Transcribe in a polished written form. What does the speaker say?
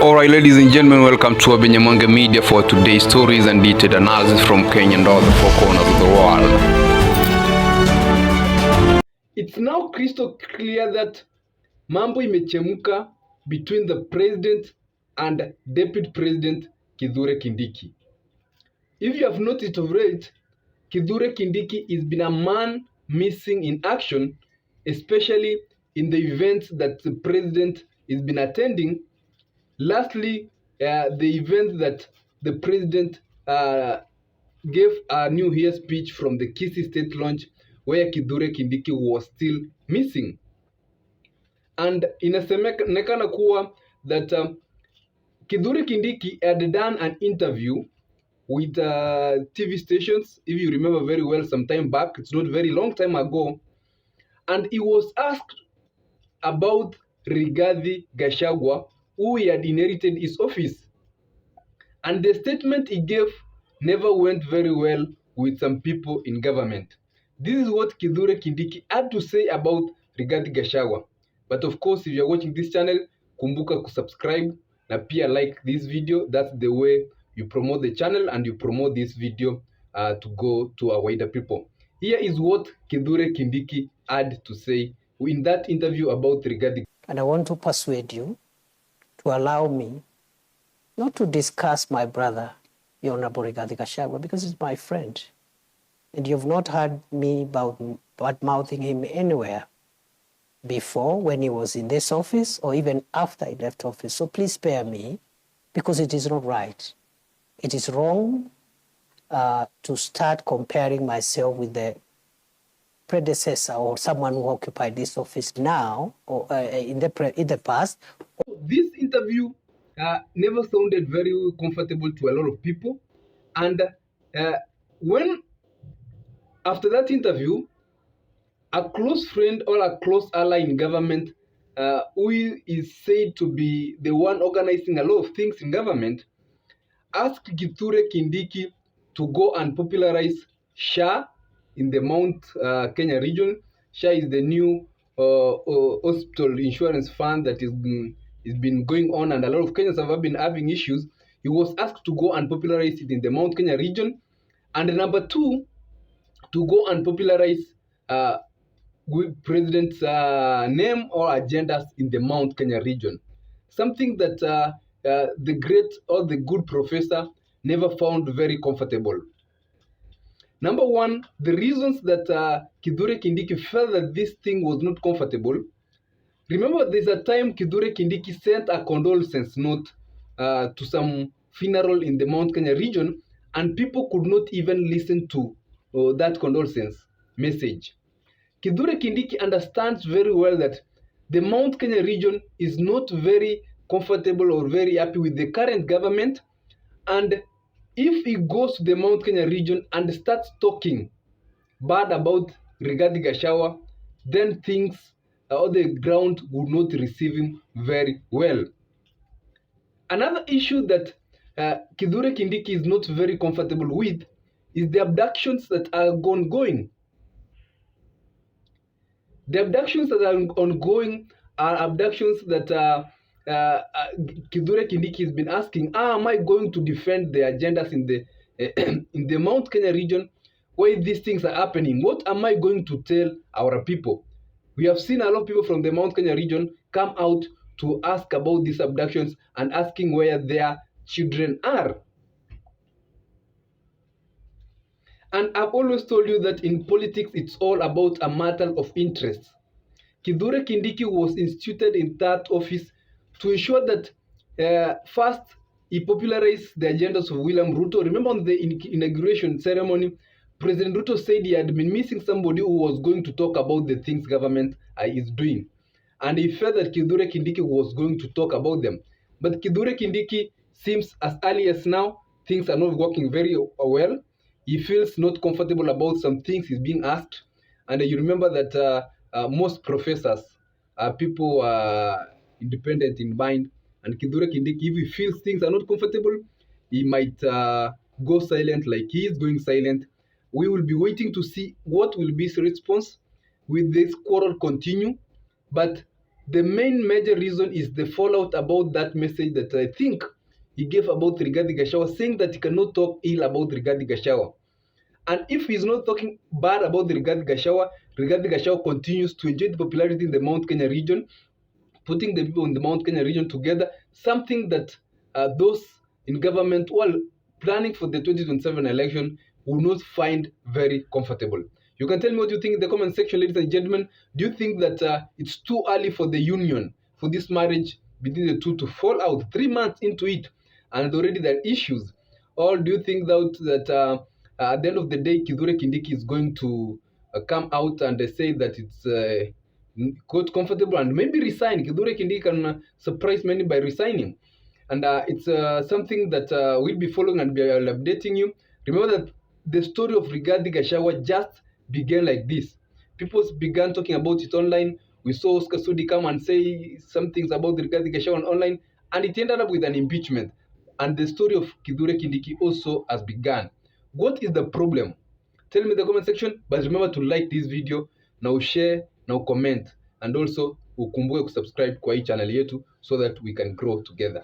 Alright, ladies and gentlemen, welcome to Abenyamonge Media for today's stories and detailed analysis from Kenya and all the four corners of the world. It's now crystal clear that mambo imechemka between the president and deputy president Kithure Kindiki. If you have noticed of late, Kithure Kindiki has been a man missing in action, especially in the events that the president has been attending. Lastly, the event that the president gave a New Year speech from the Kisii State launch, where Kithure Kindiki was still missing. And inasemekana kuwa that Kithure Kindiki had done an interview with TV stations, if you remember very well, some time back. It's not very long time ago. And he was asked about Rigathi Gachagua, who he had inherited his office. And the statement he gave never went very well with some people in government. This is what Kithure Kindiki had to say about Rigathi Gachagua. But of course, if you're watching this channel, kumbuka kusubscribe na pia like this video. That's the way you promote the channel and you promote this video to go to a wider people. Here is what Kithure Kindiki had to say in that interview about Rigathi. And I want to persuade you to allow me not to discuss my brother, the Honorable Rigathi Gachagua, because he's my friend. And you've not heard me bad-mouthing him anywhere before when he was in this office or even after he left office. So please spare me, because it is not right. It is wrong to start comparing myself with the predecessor or someone who occupied this office now or in the past. This interview never sounded very comfortable to a lot of people. And when after that interview, a close friend or a close ally in government, who is said to be the one organizing a lot of things in government, asked Kithure Kindiki to go and popularize SHA in the Mount Kenya region. SHA is the new hospital insurance fund that is been going on, and a lot of Kenyans have been having issues. He was asked to go and popularize it in the Mount Kenya region. And number two, to go and popularize president's name or agendas in the Mount Kenya region. Something that the great or the good professor never found very comfortable. Number one, the reasons that Kithure Kindiki felt that this thing was not comfortable. Remember, there's a time Kithure Kindiki sent a condolence note to some funeral in the Mount Kenya region, and people could not even listen to that condolence message. Kithure Kindiki understands very well that the Mount Kenya region is not very comfortable or very happy with the current government, and if he goes to the Mount Kenya region and starts talking bad about Rigathi Gachagua, then things or the ground would not receive him very well. Another issue that Kithure Kindiki is not very comfortable with is the abductions that are ongoing. The abductions that are ongoing are abductions that Kithure Kindiki has been asking, am I going to defend the agendas in the in the Mount Kenya region where these things are happening? What am I going to tell our people? We have seen a lot of people from the Mount Kenya region come out to ask about these abductions and asking where their children are. And I've always told you that in politics, it's all about a matter of interest. Kithure Kindiki was instituted in that office to ensure that first, he popularized the agendas of William Ruto. Remember on the inauguration ceremony, President Ruto said he had been missing somebody who was going to talk about the things government is doing. And he felt that Kithure Kindiki was going to talk about them. But Kithure Kindiki seems as early as now, things are not working very well. He feels not comfortable about some things he's being asked. And you remember that most professors are people independent in mind. And Kithure Kindiki, if he feels things are not comfortable, he might go silent like he is going silent. We will be waiting to see what will be his response. Will this quarrel continue? But the main major reason is the fallout about that message that I think he gave about Rigathi Gachagua, saying that he cannot talk ill about Rigathi Gachagua. And if he's not talking bad about Rigathi Gachagua continues to enjoy the popularity in the Mount Kenya region, putting the people in the Mount Kenya region together, something that those in government while planning for the 2027 election will not find very comfortable. You can tell me what you think in the comment section, ladies and gentlemen. Do you think that it's too early for the union, for this marriage between the two to fall out 3 months into it, and already there are issues? Or do you think that at the end of the day, Kithure Kindiki is going to come out and say that it's quite comfortable and maybe resign? Kithure Kindiki can surprise many by resigning. And it's something that we'll be following and we'll updating you. Remember that the story of Rigathi Gachagua just began like this. People began talking about it online. We saw Oscar Sudi come and say some things about Rigathi Gachagua online, and it ended up with an impeachment. And the story of Kithure Kindiki also has begun. What is the problem? Tell me in the comment section, but remember to like this video, now share, now comment, and also ukumbuke kusubscribe kwa hii channel yetu so that we can grow together.